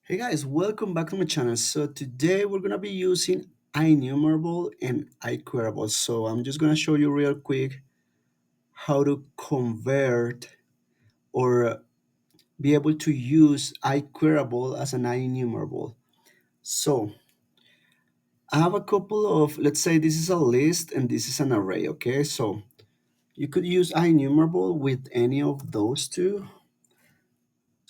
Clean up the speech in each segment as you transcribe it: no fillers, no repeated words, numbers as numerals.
Hey guys, welcome back to my channel. So today we're gonna be using INumerable and IQuerable. So I'm just gonna show you real quick how to convert or be able to use IQuerable as an INumerable. So I have a couple of, let's say this is a list and this is an array, okay? So you could use INumerable with any of those two.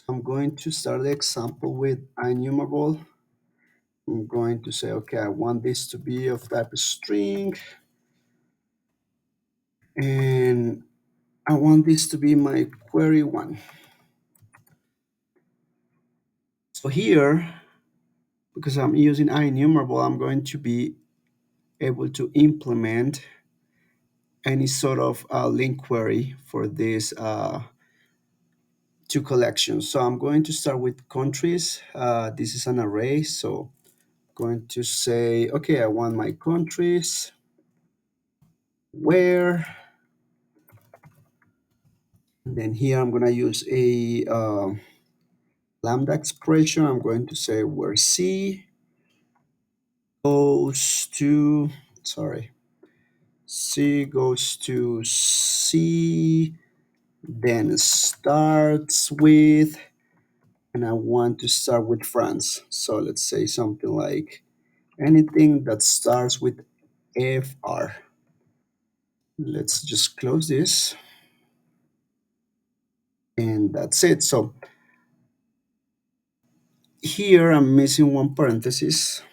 I'm going to start the example with INumerable. I'm going to say, okay, I want this to be of type string, and I want this to be my query one. So here, because I'm using IEnumerable, I'm going to be able to implement any sort of link query for these two collections. So I'm going to start with countries. This is an array, so I'm going to say, okay, I want my countries, where, then here I'm going to use a lambda expression. I'm going to say where C goes to, sorry, C goes to C, then starts with, and I want to start with France. So let's say something like anything that starts with FR. Let's just close this, and that's it. So here I'm missing one parenthesis,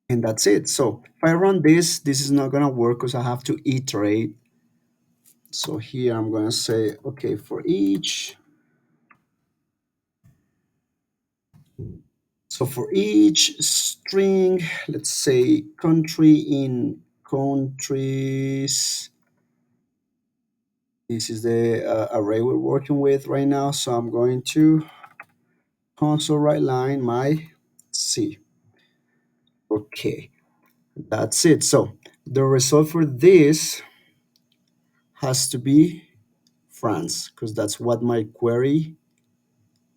and that's it. So if I run this, this is not gonna work because I have to iterate. So here I'm gonna say, okay, for each, so for each string, let's say country in countries, this is the array we're working with right now. So I'm going to console write line my C. Okay, that's it. So the result for this has to be France because that's what my query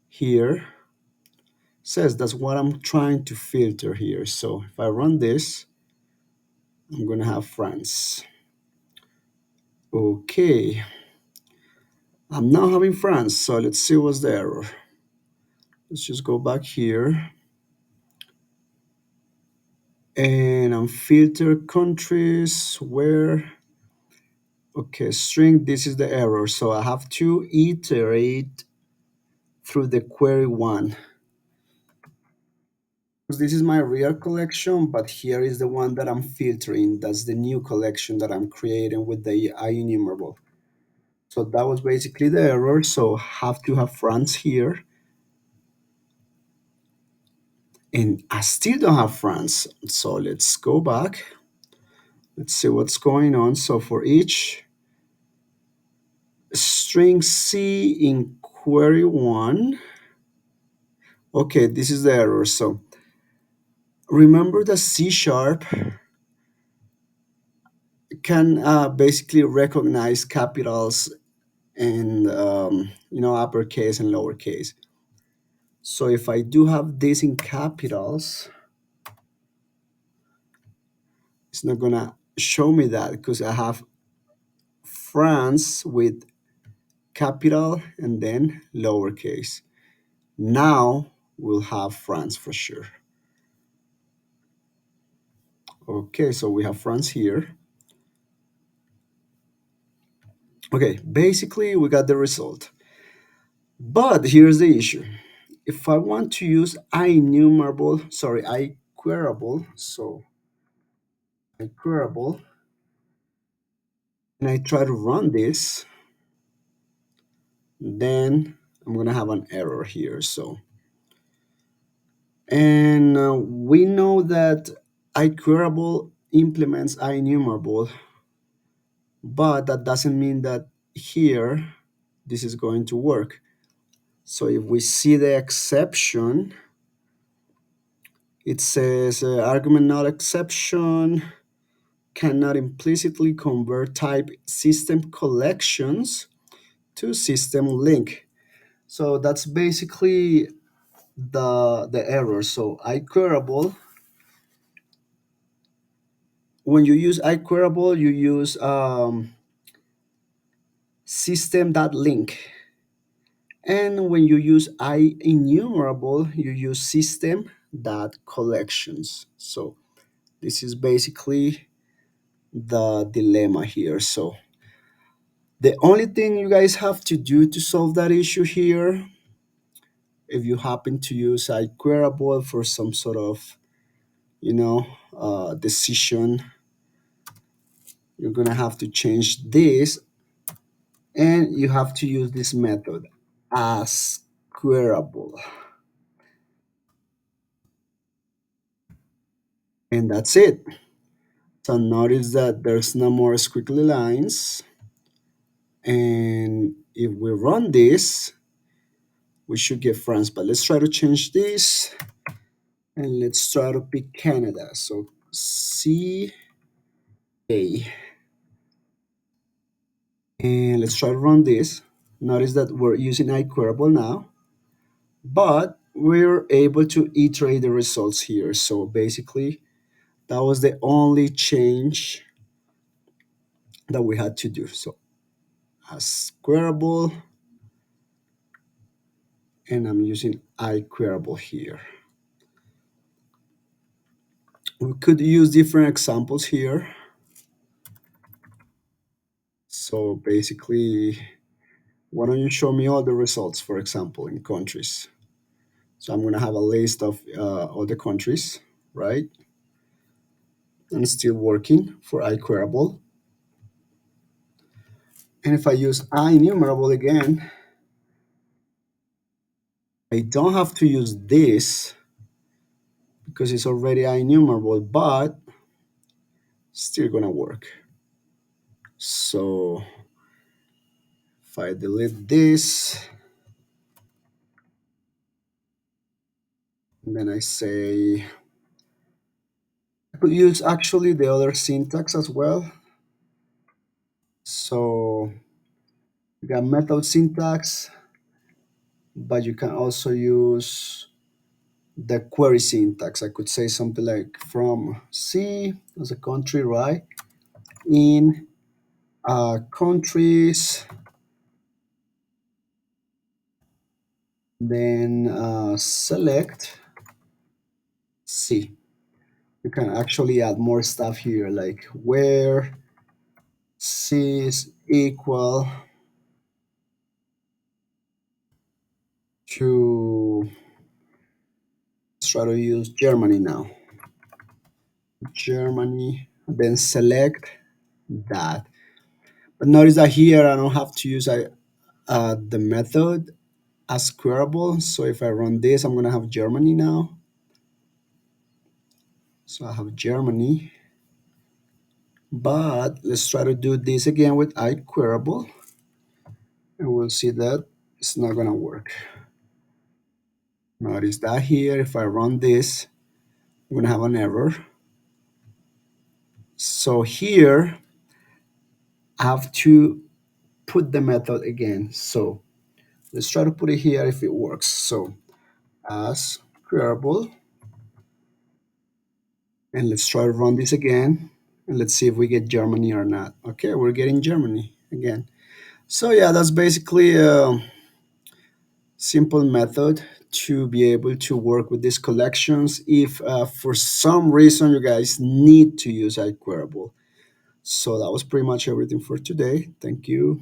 here says. That's what I'm trying to filter here. So if I run this, I'm gonna have France. Okay, I'm now having France. So let's see what's the error. Let's just go back here and I'm filter countries where, okay, string, this is the error. So I have to iterate through the query one. This is my real collection, but here is the one that I'm filtering. That's the new collection that I'm creating with the IEnumerable. So that was basically the error. So have to have France here. And I still don't have France. So let's go back. Let's see what's going on. So for each string C in query one, okay, this is the error. So remember that C sharp can basically recognize capitals and uppercase and lowercase. So if I do have this in capitals, it's not gonna show me that because I have France with capital and then lowercase. Now we'll have France for sure. Okay, so we have France here. Okay, basically we got the result. But here's the issue. If I want to use IQuerable, so IQuerable, and I try to run this, then I'm gonna have an error here. So, and we know that IQuerable implements IEnumerable, but that doesn't mean that here this is going to work. So if we see the exception, it says argument not exception cannot implicitly convert type system collections to system link. So that's basically the error. So iQuerable, when you use iQuerable, you use system.link. And when you use IEnumerable, you use system.collections. So this is basically the dilemma here. So the only thing you guys have to do to solve that issue here, if you happen to use iQuerable for some sort of, you know, decision, you're gonna have to change this, and you have to use this method, AsQuerable, and that's it. So notice that there's no more squiggly lines, and if we run this, we should get France. But let's try to change this, and let's try to pick Canada. So CA, and let's try to run this. Notice that we're using iQuerable now, but we're able to iterate the results here. So basically, that was the only change that we had to do. So AsQuerable, and I'm using iQuerable here. We could use different examples here. So basically, why don't you show me all the results, for example, in countries? So I'm going to have a list of all the countries, right? And it's still working for iQuerable. And if I use IEnumerable again, I don't have to use this because it's already IEnumerable, but still going to work. So if I delete this, and then I say, I could use actually the other syntax as well. So you got method syntax, but you can also use the query syntax. I could say something like from C as a country, right? In countries, then select C. You can actually add more stuff here, like where C is equal to, let's try to use Germany now. Germany, then select that. But notice that here I don't have to use the method AsQuerable. So if I run this, I'm gonna have Germany now. So I have Germany. But let's try to do this again with iQuerable, and we'll see that it's not gonna work. Notice that here, if I run this, I'm gonna have an error. So here I have to put the method again. So let's try to put it here if it works. So AsQuerable, and let's try to run this again, and let's see if we get Germany or not. Okay, we're getting Germany again. So yeah, that's basically a simple method to be able to work with these collections if for some reason you guys need to use iQuerable. So that was pretty much everything for today. Thank you.